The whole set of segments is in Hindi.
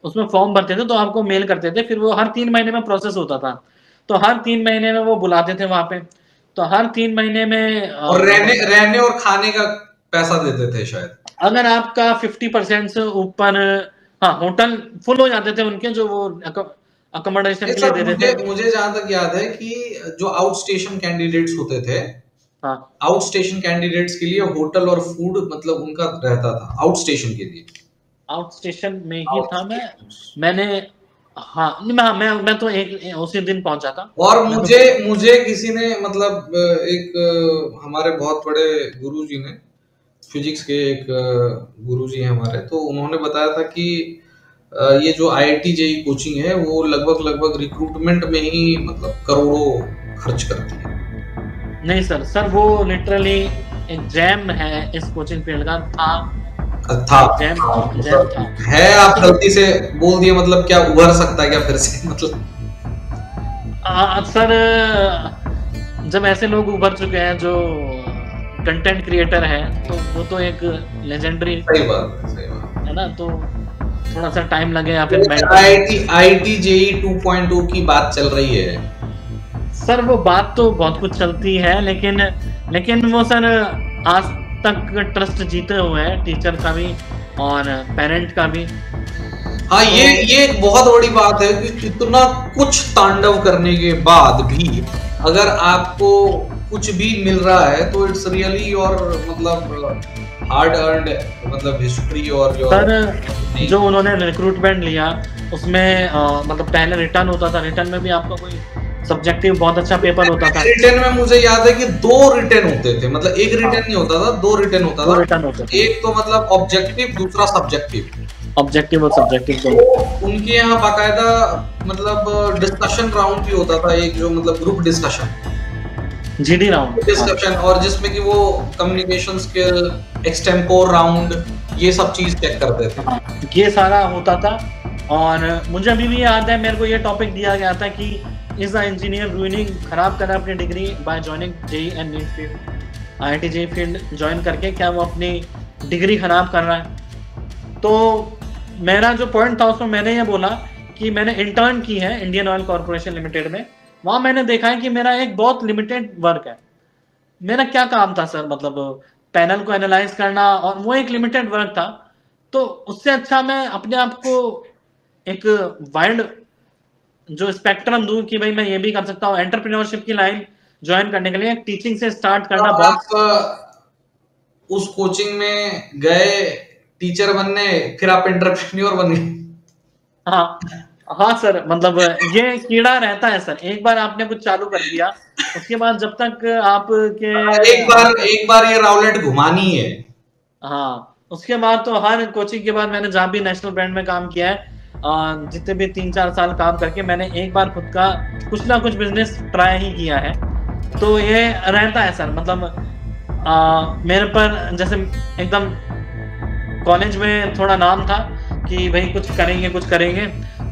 उसमें फॉर्म भरते थे तो आपको मेल करते थे, फिर वो हर 3 महीने में प्रोसेस होता था। तो हर 3 महीने में वो बुलाते थे वहाँ पे। तो हर 3 महीने में और रहने मतलब रहने और खाने का पैसा देते थे शायद। अगर आपका 50% से ऊपर, हाँ, होटल फुल हो जाते थे उनके, जो वो अकोमोडेशन नहीं के लिए सर, दे मुझे देते थे। मुझे जहां तक याद है कि जो आउट स्टेशन कैंडिडेट्स होते थे, हाँ, आउट स्टेशन कैंडिडेट्स के लिए होटल और फूड मतलब उनका रहता था आउट स्टेशन के लिए। आउट स्टेशन में ही आउट था मैं। स्टेशन। मैंने, हाँ, नहीं, मैं तो एक उसी दिन पहुंचा था। और मैं तो मुझे मुझे किसी ने मतलब एक हमारे बहुत बड़े गुरुजी ने, फिजिक्स के एक गुरुजी हैं हमारे, तो उन्होंने बताया था कि ये जो आईआईटी जेई कोचिंग है वो लगभग लगभग रिक्रूटमेंट में ही मतलब करोड़ों खर्च करती है। नहीं सर, वो लिटरली एक जैम है इस कोचिंग फील्ड का, था। था। एक जैम जैम था। मतलब है, आप गलती से बोल दिए मतलब क्या उभर सकता है क्या फिर से मतलब? सर, जब ऐसे लोग उभर चुके हैं जो कंटेंट क्रिएटर हैं, तो वो तो एक लेजेंडरी सही बात है, सही बात है ना, तो थोड़ा सा टाइम लगे या फिर है। मेंटली। आईआईटी जेई 2.0 की बात चल रही है। सर वो बात तो बहुत कुछ चलती है, लेकिन वो सर आज तक ट्रस्ट जीते हुए हैं, टीचर का भी और पेरेंट का भी। हाँ, तो ये एक बहुत बड़ी बात है कि इतना कुछ तांडव करने के बाद भी अगर आपको कुछ भी मिल रहा है तो इट्स रियली योर मतलब हार्ड अर्नड मतलब हिस्ट्री और योर। सर जो उन्होंने रिक्रूटमेंट लिया उसमें मतलब पहले रिटर्न होता था, रिटर्न में भी आपका कोई सब्जेक्टिव बहुत अच्छा पेपर होता था। रिटर्न में मुझे याद है कि 2 रिटर्न होते थे, मतलब एक रिटर्न नहीं होता था, 2 रिटर्न होता 2 था। रिटर्न होते थे, एक तो मतलब ऑब्जेक्टिव, दूसरा सब्जेक्टिव। ऑब्जेक्टिव और सब्जेक्टिव तो दोनों। उनके यहाँ बाकायदा मतलब डिस्कशन राउंड भी होता था, एक जो मतलब ग्रुप डिस्कशन जीडी राउंड, हाँ। और जिसमें कि वो कम्युनिकेशन स्किल, एक्सटेम्पोर राउंड, ये सब चीज चेक करते थे। हाँ, ये सारा होता था। और मुझे अभी भी याद है, मेरे को ये टॉपिक दिया गया था कि इज द इंजीनियर रूइनिंग, खराब कर रहा है अपनी degree by joining JEE and NEET field. IIT JEE field join करके क्या वो अपनी डिग्री खराब कर रहा है? तो मेरा जो पॉइंट था उसमें मैंने ये बोला कि मैंने इंटर्न की है इंडियन ऑयल कॉर्पोरेशन लिमिटेड में। वहां मैंने देखा है कि मेरा एक बहुत लिमिटेड वर्क है। मेरा क्या काम था सर, मतलब पैनल को एनालाइज करना, और वो एक लिमिटेड वर्क था। तो उससे अच्छा मैं अपने आप को एक वाइड जो स्पेक्ट्रम दूं कि भाई मैं ये भी कर सकता हूँ। एंटरप्रेन्योरशिप की लाइन ज्वाइन करने के लिए टीचिंग से स्टार्ट करना तब बहुत। आप उस कोचिंग में गए टीचर बनने, फिर आप एंटरप्रेन्योर बन गए। हाँ, हाँ सर, मतलब ये कीड़ा रहता है सर, एक बार आपने कुछ चालू कर दिया, उसके बाद जब तक आपके हाथ। एक बार ये राउलेट घुमानी है। हाँ, उसके बाद तो हर कोचिंग के बाद मैंने जहाँ भी नेशनल ब्रांड में काम किया है, जितने भी 3-4 साल काम करके मैंने एक बार खुद का कुछ ना कुछ बिजनेस ट्राई ही किया है। तो ये रहता है सर, मतलब मेरे पर जैसे एकदम कॉलेज में थोड़ा नाम था कि भाई कुछ करेंगे कुछ करेंगे।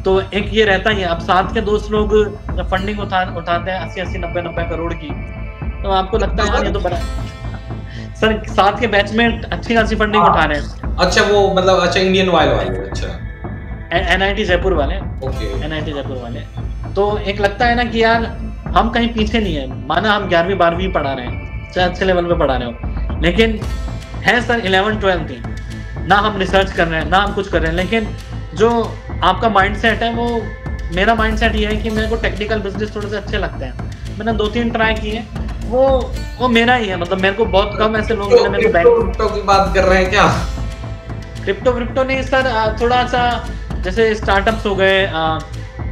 तो एक ये रहता ही है। अब साथ के दोस्त लोग जब फंडिंग उठाते हैं 80-80, 90-90 करोड़ की, तो आपको लगता है यार ये तो बड़ा सर, साथ के बैचमेट अच्छी खासी फंडिंग उठा रहे हैं। अच्छा, वो मतलब अच्छा इंडियन ऑयल वाले, अच्छा। एनआईटी जयपुर वाले, ओके। एनआईटी जयपुर वाले। तो एक लगता है ना कि यार हम कहीं पीछे नहीं है, माना हम 11वीं 12वीं पढ़ा रहे हैं, चाहे अच्छे लेवल पे पढ़ा रहे हो, लेकिन है सर 11th 12th ही ना, हम रिसर्च कर रहे हैं ना हम कुछ कर रहे हैं। लेकिन जो आपका माइंडसेट है, वो मेरा माइंडसेट ये है कि मेरे को टेक्निकल बिजनेस थोड़े से अच्छे लगते हैं। मैंने 2-3 ट्राई किए, वो मेरा ही है। मतलब मेरे को बहुत कम ऐसे लोग मिले मेरे को क्रिप्टो की बात कर रहे हैं क्या? क्रिप्टो नहीं सर, थोड़ा सा जैसे स्टार्टअप्स हो गए।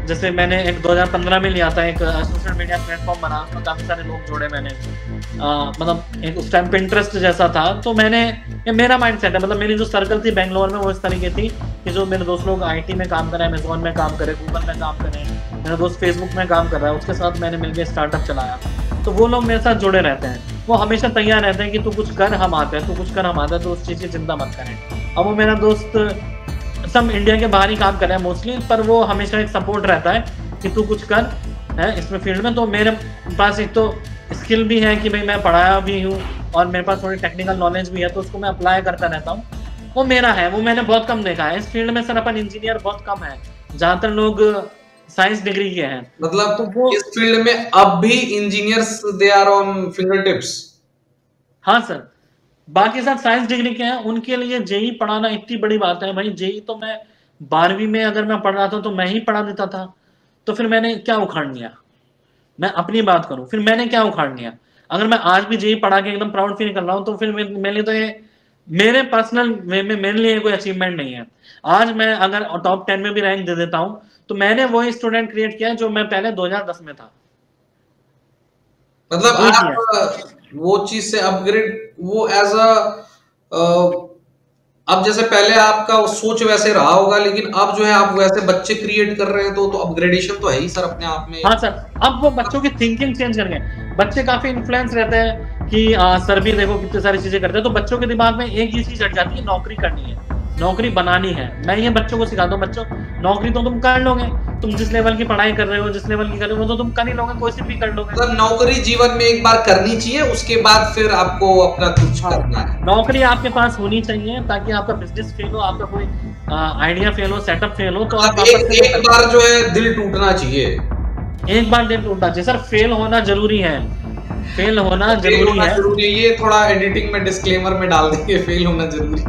जैसे मैंने एक 2015 में लिया था, एक सोशल मीडिया प्लेटफॉर्म बना, उसमें काफी सारे लोग जोड़े मैंने। मतलब एक उस टाइम पिंटरेस्ट जैसा था। तो मैंने, ये मेरा माइंडसेट है, मतलब मेरी जो सर्कल थी बेंगलोर में वो इस तरीके थी कि जो मेरे दोस्त लोग आईटी में काम कर रहे हैं, अमेजोन में काम कर रहे हैं, गूगल में काम कर रहे हैं, मेरा दोस्त फेसबुक में काम कर रहा है, उसके साथ मैंने मिलकर स्टार्टअप चलाया। तो वो लोग मेरे साथ जुड़े रहते हैं, वो हमेशा तैयार रहते हैं कि तू कुछ कर, हम आते हैं, तू कुछ कर, हम आते हैं, तो उस चीज़ की चिंता मत करें। अब वो मेरा दोस्त सब इंडिया के बाहर ही काम कर रहे हैं मोस्टली, पर वो हमेशा एक सपोर्ट रहता है कि तू कुछ कर है इसमें फील्ड में। तो मेरे पास एक तो स्किल भी है कि भाई मैं पढ़ाया भी हूँ और मेरे पास थोड़ी टेक्निकल नॉलेज भी है, तो उसको मैं अप्लाई करता रहता हूँ। वो मेरा है, वो मैंने बहुत कम देखा है इस फील्ड में सर। अपन इंजीनियर बहुत कम है, ज्यादातर लोग साइंस डिग्री के हैं। मतलब तो वो इस फील्ड में अब भी engineers they are on finger tips. हाँ सर, बाकी सब साइंस डिग्री के हैं, उनके लिए जेई पढ़ाना इतनी बड़ी बात है भाई। जेई तो मैं 12वीं में अगर मैं पढ़ रहा था तो मैं ही पढ़ा देता था, तो फिर मैंने क्या उखाड़ लिया? मैं अपनी बात करूं, फिर मैंने क्या उखाड़ लिया? अगर मैं आज भी जेई पढ़ा के एकदम प्राउड फील कर रहा हूं, तो फिर मेरे लिए तो ये मेरे पर्सनल वे में मेरे लिए कोई अचीवमेंट नहीं है। आज मैं अगर टॉप 10 में भी रैंक दे देता हूं, तो मैंने वही स्टूडेंट क्रिएट किया जो मैं पहले 2010 में था, मतलब वही किया। आप वो चीज से अपग्रेड, वो एज अ अब जैसे पहले आपका वो सोच वैसे रहा होगा, लेकिन अब जो है आप वैसे बच्चे क्रिएट कर रहे हैं, तो अपग्रेडेशन तो है ही सर अपने आप में। हाँ सर, अब वो बच्चों की थिंकिंग चेंज कर गए। बच्चे काफी इन्फ्लुएंस रहते हैं कि सर भी देखो कितनी सारी चीजें करते हैं, तो बच्चों के दिमाग में एक ही चीज हट जाती है, नौकरी करनी है, नौकरी बनानी है। मैं ये बच्चों को सिखाता हूँ, बच्चों नौकरी तो तुम कर लोगे, तुम जिस लेवल की पढ़ाई कर रहे हो, जिस लेवल की कर रहे हो, वो तो तुम कर ही लोगे, कोई सी भी कर लोगे। मतलब नौकरी जीवन में एक बार करनी चाहिए, उसके बाद फिर आपको अपना कुछ करना है। नौकरी आपके पास होनी चाहिए ताकि आपका बिजनेस फेल हो, आपका कोई आइडिया फेल हो, सेटअप फेल हो, तो आप एक बार जो है दिल टूटना चाहिए। एक बार दिल टूटना चाहिए सर। फेल होना जरूरी है, फेल होना जरूरी है। ये थोड़ा एडिटिंग में डिस्क्लेमर में डाल देंगे, फेल होना जरूरी,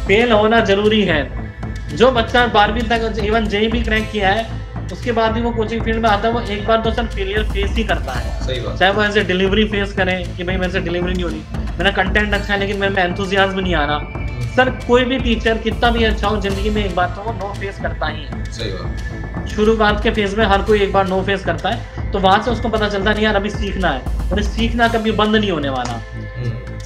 फेल होना जरूरी है। जो बच्चा 12वीं तक इवन जेई भी क्रैक किया है, उसके बाद भी वो कोचिंग फील्ड में आता है, वो एक बार तो सर फेलियर फेस ही करता है। सही बात। चाहे वो ऐसे डिलीवरी फेस करे कि भाई मेरे से डिलीवरी नहीं हो रही, मेरा कंटेंट अच्छा है लेकिन मेरे में एंथुसियाज्म नहीं आ रहा। सर कोई भी टीचर कितना भी अच्छा हो, जिंदगी में एक बार तो वो नो फेस करता ही है। सही बात। शुरुआत के फेज में हर कोई एक बार नो फेस करता है, तो वहां से उसको पता चलता नहीं यार अभी सीखना है, और सीखना कभी बंद नहीं होने वाला।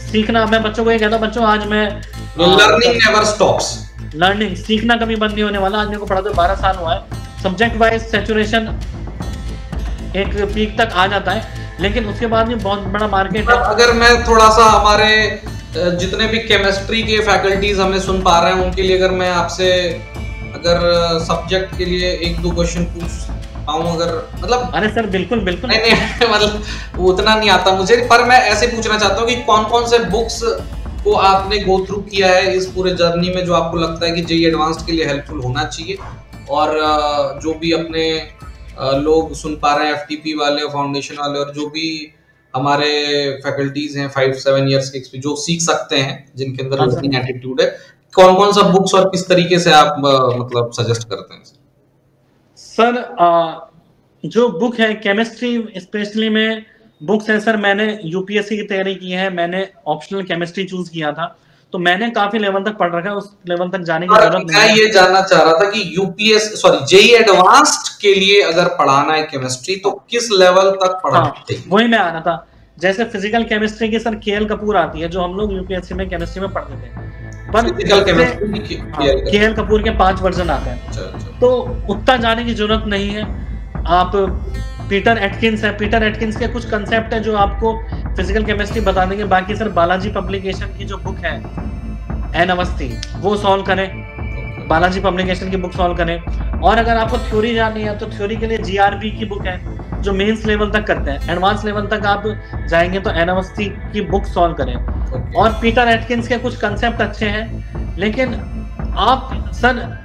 सीखना, मैं बच्चों को ये कहता हूँ, बच्चों आज मैं लर्निंग नेवर स्टॉप्स। लर्निंग, सीखना कभी बंद नहीं होने वाला। आज मेरे को पढ़ाते 12 साल हुआ है, सब्जेक्ट वाइज सैचुरेशन एक पीक तक आ जाता है, लेकिन उसके बाद भी बहुत बड़ा मार्केट है। अगर मैं थोड़ा सा हमारे जितने भी केमिस्ट्री के फैकल्टीज हमें सुन पा रहे हैं, उनके लिए अगर मैं आपसे अगर सब्जेक्ट के लिए एक दो क्वेश्चन पूछ पाऊं, अगर मतलब। अरे सर बिल्कुल बिल्कुल। नहीं मतलब उतना नहीं आता मुझे, पर मैं ऐसे पूछना चाहता हूँ कि कौन कौन से बुक्स को आपने गो थ्रू किया है इस पूरे जर्नी में, जो आपको लगता है कि जेईई एडवांस्ड के लिए हेल्पफुल होना चाहिए, और जो भी अपने लोग सुन पा रहे हैं, एफटीपी वाले, फाउंडेशन वाले, और जो भी हमारे फैकल्टीज हैं 5-7 इयर्स के एक्सपीरियंस जो सीख सकते हैं, जिनके अंदर लर्निंग एटीट्यूड है, कौन कौन सा बुक्स और किस तरीके से आप मतलब सजेस्ट करते हैं? सर जो बुक है केमिस्ट्री स्पेशली में बुक्स है सर, मैंने यूपीएससी की तैयारी की है, मैंने ऑप्शनल केमिस्ट्री चूज किया था, तो मैंने काफी लेवल तक पढ़ रखा है, उस लेवल तक जाने की जरूरत नहीं है। मैं ये जानना चाह रहा था कि जेईई एडवांस्ड के लिए अगर पढ़ाना है केमिस्ट्री, तो किस लेवल तक पढ़ाना चाहिए? वही मैं आ रहा था। जैसे फिजिकल केमिस्ट्री की सर केएल कपूर आती है, जो हम लोग यूपीएससी में केमिस्ट्री में पढ़ते थे, पर फिजिकल केमिस्ट्री केएल कपूर के 5 वर्जन आते हैं, तो उतना जाने की जरूरत नहीं है। आप पीटर एटकिंस है, पीटर एटकिंस के कुछ कंसेप्ट है जो आपको फिजिकल केमिस्ट्री बता देंगे। बाकी सर बालाजी पब्लिकेशन की जो बुक है एन अवस्थी, वो सॉल्व करें, बालाजी पब्लिकेशन की बुक सॉल्व करें। और अगर आपको थ्योरी जाननी है तो थ्योरी के लिए जीआरबी की बुक है, जो मेंस लेवल तक करते हैं। एडवांस लेवल तक आप जाएंगे तो एन अवस्थी की बुक सॉल्व करें। और पीटर एटकिंस के कुछ कंसेप्ट अच्छे हैं, लेकिन आप सर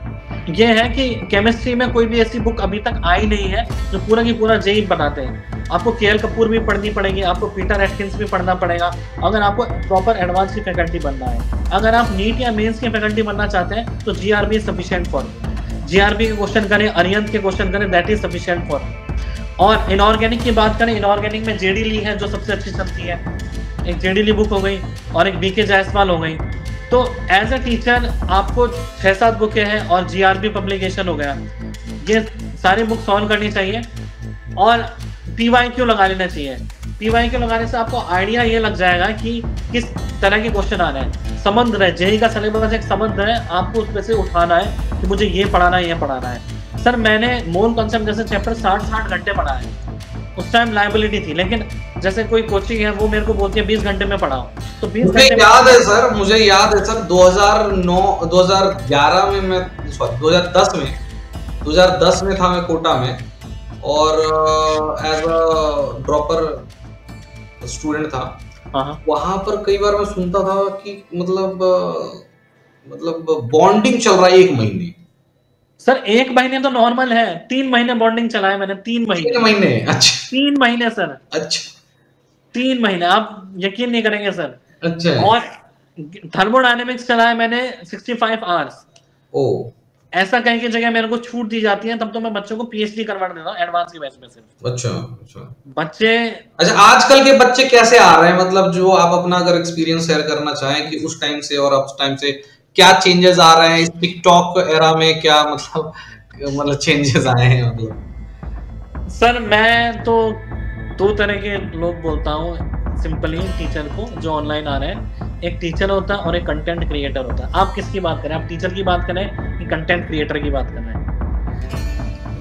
ये है कि केमिस्ट्री में कोई भी ऐसी बुक अभी तक आई नहीं है जो पूरा की पूरा जेईई बनाते हैं। आपको केएल कपूर भी पढ़नी पड़ेगी, आपको पीटर एटकिंस भी पढ़ना पड़ेगा, अगर आपको प्रॉपर एडवांस की फैकल्टी बनना है। अगर आप नीट या मेंस की फैकल्टी बनना चाहते हैं तो GRB sufficient for you. GRB के क्वेश्चन करें, अरिहंत के क्वेश्चन करें, that is sufficient for you. और इनऑर्गेनिक की बात करें, इनऑर्गेनिक में जेडी ली है जो सबसे अच्छी चलती है, एक जेडी ली बुक हो गई और एक बीके जायसवाल हो गई। तो एज अ टीचर आपको 6-7 बुकें हैं और जीआरबी पब्लिकेशन हो गया, ये सारी बुक सॉल्व करनी चाहिए। और पीवाईक्यू लगा लेना चाहिए। पीवाईक्यू लगाने से आपको आइडिया ये लग जाएगा कि किस तरह के क्वेश्चन आ रहे हैं। समुद्र है, जेईई का सिलेबस एक समुद्र है, आपको उसमें से उठाना है कि मुझे ये पढ़ाना है, ये पढ़ाना है। सर मैंने मोल कॉन्सेप्ट जैसे चैप्टर 60 घंटे पढ़ा है, उस टाइम लाइबिलिटी थी, लेकिन जैसे कोई कोचिंग है वो मेरे को बोलती है 20 घंटे में पढ़ाओ, तो 20 घंटे याद है सर, मुझे याद है सर 2011 में मैं 2010 में था मैं कोटा में, और एज अ ड्रॉपर स्टूडेंट था। वहां पर कई बार मैं सुनता था कि मतलब मतलब बॉन्डिंग चल रहा है 1 महीने? सर 1 महीने तो नॉर्मल है, 3 महीने बॉन्डिंग चला है मैंने, 3 महीने। 3 महीने? अच्छा। 3 महीने सर। अच्छा। 3 महीने, आप यकीन नहीं करेंगे सर। अच्छा। और थर्मोडायनेमिक्स चला है मैंने 65 आवर्स। ओह! ऐसा कहीं की जगह मेरे को छूट दी जाती है, तब तो मैं बच्चों को पीएचडी करवा देता हूँ एडवांस की बैच में सिर्फ। अच्छा, अच्छा। बच्चे अच्छा, आजकल के बच्चे कैसे आ रहे हैं? मतलब जो आप अपना अगर एक्सपीरियंस शेयर करना चाहें कि उस टाइम से और अब उस टाइम से क्या चेंजेस आ रहे हैं इस टिकटॉक एरा में, क्या मतलब चेंजेस आए हैं मतलब? सर मैं तो 2 तरह के लोग बोलता हूँ सिंपली टीचर को जो ऑनलाइन आ रहे हैं। एक टीचर होता है और एक कंटेंट क्रिएटर होता है। आप किसकी बात करें? आप टीचर की बात करें कि कंटेंट क्रिएटर की बात कर रहे हैं?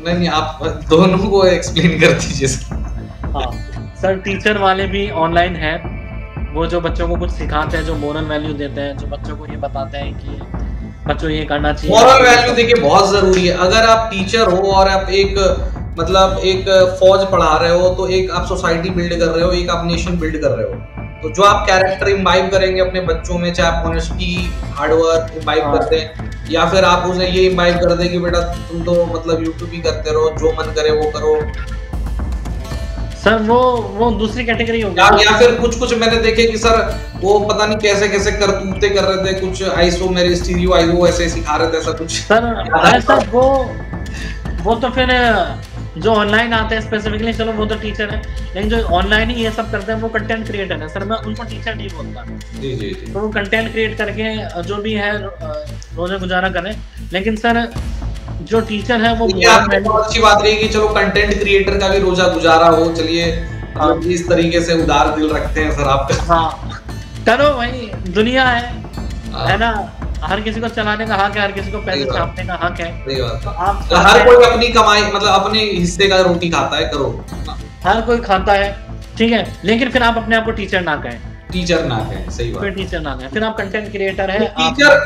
नहीं, आप दोनों को एक्सप्लेन कर दीजिए सर। हाँ, सर टीचर वाले भी ऑनलाइन हैं। वो जो बच्चों को कुछ सिखाते हैं, जो मोरल वैल्यू देते हैं, जो बच्चों को ये बताते हैं कि बच्चों ये करना चाहिए। मॉरल वैल्यू देखिए बहुत जरूरी है। अगर आप टीचर हो और आप एक मतलब एक फौज पढ़ा रहे हो, तो एक आप सोसाइटी बिल्ड कर रहे हो, एक आप नेशन बिल्ड कर रहे हो। तो जो आप कैरेक्टर इम्बाइब करेंगे अपने बच्चों में, चाहे आप ऑनेस्टी, हार्डवर्क इम्बाइब कर दें, या फिर आप उसे ये इम्बाइब कर दें कि बेटा तुम तो मतलब यूट्यूब ही करते रहो, जो मन करे वो करो। सर वो दूसरी कैटेगरी होगी। या फिर कुछ मैंने देखे कि सर वो पता नहीं कैसे करतूते कर रहे थे, कुछ आईसो मेरे स्टीरियो आईओ ऐसे सिखा रहे थे, ऐसा कुछ। सर वो तो फिर जो ऑनलाइन आते हैं स्पेसिफिकली, चलो वो तो टीचर है, लेकिन जो ऑनलाइन ही ये सब करते हैं वो कंटेंट क्रिएटर है। सर मैं उनको टीचर नहीं बोलता। जी। तो वो कंटेंट क्रिएट करके जो भी है रोजा गुजारा करें। लेकिन सर जो टीचर है वो बहुत अच्छी बात रही कि चलो कंटेंट क्रिएटर का भी रोजा गुजारा हो। चलिए मतलब इस तरीके से उदार दिल रखते हैं सर आप। हाँ, करो भाई, दुनिया है ना, हर किसी को चलाने का हक है, हर किसी को पैसे छापने का हक है। तो आप हर कोई अपनी कमाई मतलब अपने हिस्से का रोटी खाता है, करो। हर कोई खाता है, ठीक है, लेकिन फिर आप अपने आप को टीचर ना कहें। टीचर ना कहें, सही बात। फिर टीचर ना कहें, फिर आप कंटेंट क्रिएटर है।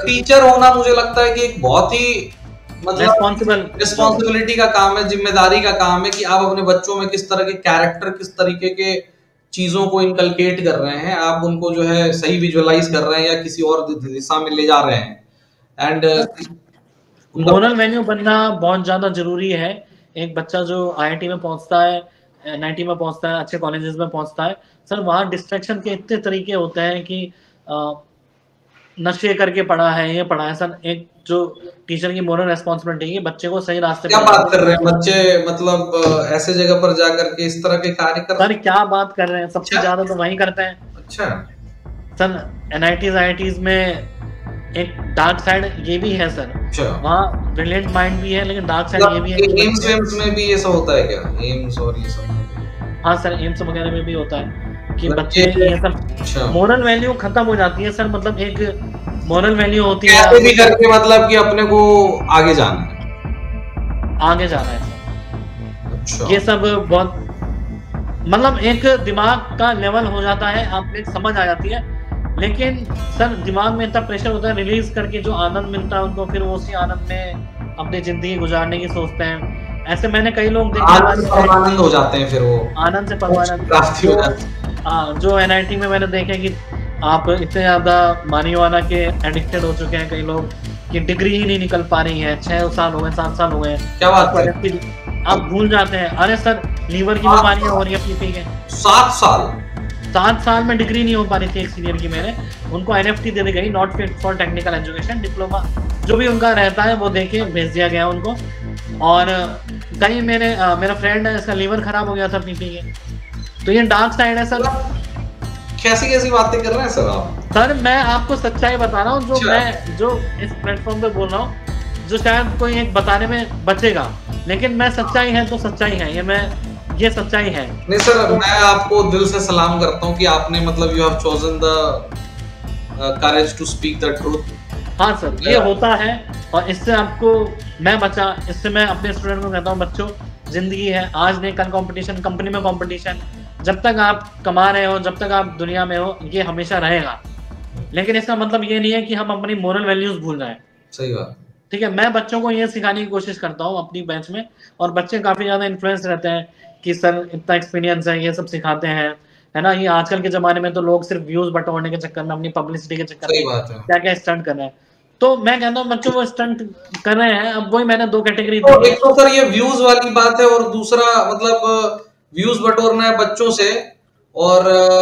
टीचर होना मुझे लगता है कि एक बहुत ही मतलब रिस्पॉन्सिबिलिटी का काम है, जिम्मेदारी का काम है कि आप अपने बच्चों में किस तरह के कैरेक्टर, किस तरीके के चीजों को इनकलकेट कर रहे हैं, आप उनको जो है सही विजुअलाइज कर रहे हैं या किसी और दिशा में ले जा रहे हैं। एंड मोरल वैल्यू बनना बहुत ज्यादा जरूरी है। एक बच्चा जो आईआईटी में पहुंचता है, एनआईटी में पहुंचता है, अच्छे कॉलेजेस में पहुंचता है, सर वहां डिस्ट्रैक्शन के इतने तरीके होते हैं कि नशे करके पढ़ा है, ये पढ़ा है। सर एक जो टीचर की मोरल रिस्पॉन्सिबिलिटी है बच्चे को सही रास्ते क्या बात कर रहे हैं बच्चे, मतलब ऐसे जगह पर जाकर के इस तरह के कार्य कर। सर क्या बात कर रहे हैं, सबसे ज्यादा तो वही करते हैं। अच्छा सर एनआईटीज आईआईटीज में एक डार्क साइड ये भी है सर। अच्छा। वहाँ ब्रिलियंट माइंड भी है, लेकिन डार्क साइड ये भी है। एम्स में भी ये सब होता है क्या? एम्स और ये सब? हाँ सर, एम्स वगैरह में भी होता है कि बच्चे ये सब मोरल वैल्यू खत्म हो जाती है। सर मतलब एक मोरल वैल्यू होती है कैसे भी करके मतलब कि अपने को आगे जाना है, आगे जाना है सर। अच्छा। ये सब बहुत मतलब एक दिमाग का लेवल हो जाता है, आप एक समझ आ जाती है। लेकिन सर दिमाग में इतना प्रेशर होता है, रिलीज करके जो आनंद मिलता है उनको, फिर वो उसी आनंद में अपनी जिंदगी गुजारने की सोचते हैं। ऐसे मैंने कई लोग देखे, आनंद हो जाते हैं, फिर वो आनंद से परमानंद। जो एनआईटी में मैंने देखे कि आप इतने ज्यादा मारिजुआना के एडिक्टेड हो चुके हैं कई लोग कि डिग्री ही नहीं निकल पा रही है। 6 साल हो गए, 7 साल हो गए, क्या बात है? आप भूल जाते हैं। अरे सर लीवर की बीमारियां हो रही है पी के। 7 साल में डिग्री नहीं हो पा रही थी एक सीनियर की। मैंने उनको एनएफटी दे दी गई, not fit for technical education, diploma जो भी उनका रहता है वो देके भेज दिया गया उनको। और कहीं मेरा फ्रेंड है, इसका लीवर खराब हो गया था पी के। तो ये डार्क साइड है सर। कैसी बातें कर रहे हैं सर आप? सर मैं आपको सच्चाई बता रहा हूँ, जो इस प्लेटफॉर्म पे बोल रहा हूँ, जो शायद कोई एक बताने में बचेगा, लेकिन मैं सच्चाई है तो सच्चाई है, ये सच्चाई है। नहीं सर, मैं आपको दिल से सलाम करता हूँ कि आपने मतलब you have chosen the courage to speak the truth. हाँ सर, ये होता है और इससे आपको इससे मैं अपने स्टूडेंट को कहता हूँ, बच्चों जिंदगी है, आज नहीं कल कंपटीशन, कंपनी में कंपटीशन, जब तक आप कमा रहे हो, जब तक आप दुनिया में हो, ये हमेशा रहेगा। लेकिन इसका मतलब ये नहीं है कि हम अपनी मोरल वैल्यूज भूल जाएं। सही बात, ठीक है। मैं बच्चों को ये सिखाने की कोशिश करता हूँ अपनी बैच में, और बच्चे काफी ज्यादा इन्फ्लुएंस रहते हैं कि सर इतना एक्सपीरियंस है, ये सब सिखाते हैं, है ना। ये आजकल के जमाने में तो लोग सिर्फ व्यूज बटोरने के चक्कर में, अपनी पब्लिसिटी के चक्कर में क्या क्या स्टंट कर रहे हैं। तो मैं कहता हूँ बच्चों वो स्टंट कर रहे हैं। अब वही मैंने 2 कैटेगरी तो दी एक है। तो सर ये व्यूज वाली बात है, और दूसरा मतलब व्यूज बटोरना है बच्चों से, और